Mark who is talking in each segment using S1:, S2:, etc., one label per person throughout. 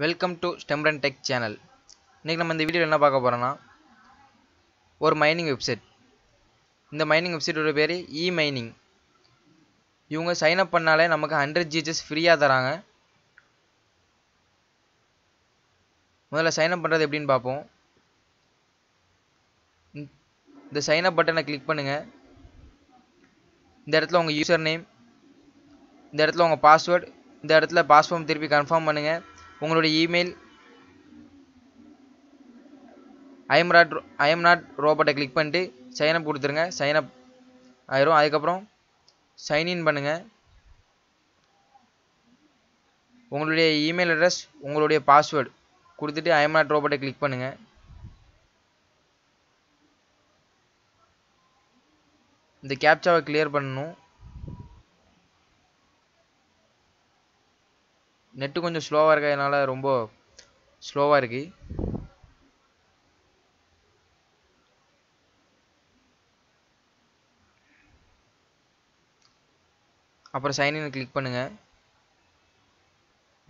S1: Welcome to Stemran tech channel. இன்றைக்கி நம்ம இந்த வீடியோவில் என்ன பார்க்க போகிறோன்னா, ஒரு மைனிங் வெப்சைட். இந்த மைனிங் வெப்சைட்டோட பேர் மைனிங். இவங்க சைன் அப் பண்ணாலே நமக்கு 100 GHz ஃப்ரீயாக தராங்க. முதல்ல சைன் அப் பண்ணுறது எப்படின்னு பார்ப்போம். இந்த சைன் அப் பட்டனை கிளிக் பண்ணுங்கள். இந்த இடத்துல உங்கள் யூசர் நேம், இந்த இடத்துல உங்கள் பாஸ்வேர்டு, இந்த இடத்துல பாஸ்வேர்ட் திருப்பி கன்ஃபார்ம் பண்ணுங்கள். உங்களுடைய இமெயில், ஐ எம் நாட் ரோபோட்டை கிளிக் பண்ணிட்டு சைன் அப் கொடுத்துருங்க. சைன் அப் ஆயிரும். அதுக்கப்புறம் சைன்இன் பண்ணுங்கள். உங்களுடைய இமெயில் அட்ரஸ், உங்களுடைய பாஸ்வேர்டு கொடுத்துட்டு ஐ எம் நாட் ரோபோட்டை கிளிக் பண்ணுங்கள். இந்த கேப்சாவை கிளியர் பண்ணணும். நெட்டு கொஞ்சம் ஸ்லோவாக இருக்கிறதுனால ரொம்ப ஸ்லோவாக இருக்குது. அப்புறம் சைன்இன் கிளிக் பண்ணுங்கள்.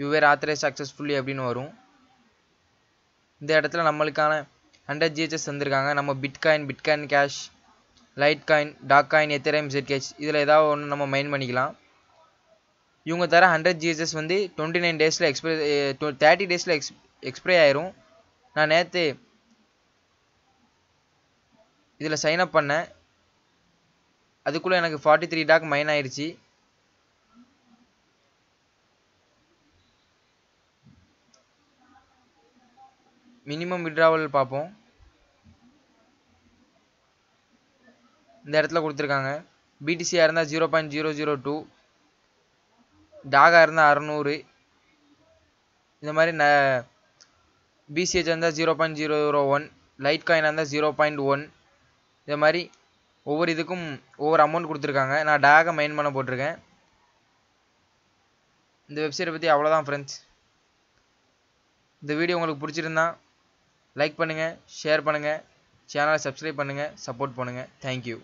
S1: யூஆர் ஆத்தரைஸ் சக்ஸஸ்ஃபுல்லி அப்படின்னு வரும். இந்த இடத்துல நம்மளுக்கான 100 GHz தந்திருக்காங்க. நம்ம Bitcoin Cash, Litecoin, Dogecoin, Ethereum, ZCash இதில் ஏதாவது ஒன்று நம்ம மைன் பண்ணிக்கலாம். இவங்க தர 100 GHz 29 டேஸில் 30 டேஸில் எக்ஸ்பிரே ஆயிரும். நான் நேற்று இதில் சைன் அப் பண்ணேன். அதுக்குள்ளே எனக்கு 43 டாக் மைன் ஆயிடுச்சு. மினிமம் விட்ராவல் பார்ப்போம். இந்த இடத்துல கொடுத்துருக்காங்க. பிடிசியாக இருந்தால் 0.002, டாகாக இருந்தால் 600, இந்த மாதிரி பிசிஹெச் இருந்தால் 0.001, லைட் காயினாக இருந்தால் 0.1, இந்த மாதிரி ஒவ்வொரு இதுக்கும் ஒவ்வொரு அமௌண்ட் கொடுத்துருக்காங்க. நான் டாகை மைன் பண்ண போட்டிருக்கேன். இந்த வெப்சைட்டை பற்றி அவ்வளோதான் ஃப்ரெண்ட்ஸ். இந்த வீடியோ உங்களுக்கு பிடிச்சிருந்தா லைக் பண்ணுங்கள், ஷேர் பண்ணுங்கள், சேனலை சப்ஸ்கிரைப் பண்ணுங்கள், சப்போர்ட் பண்ணுங்கள். தேங்க்யூ.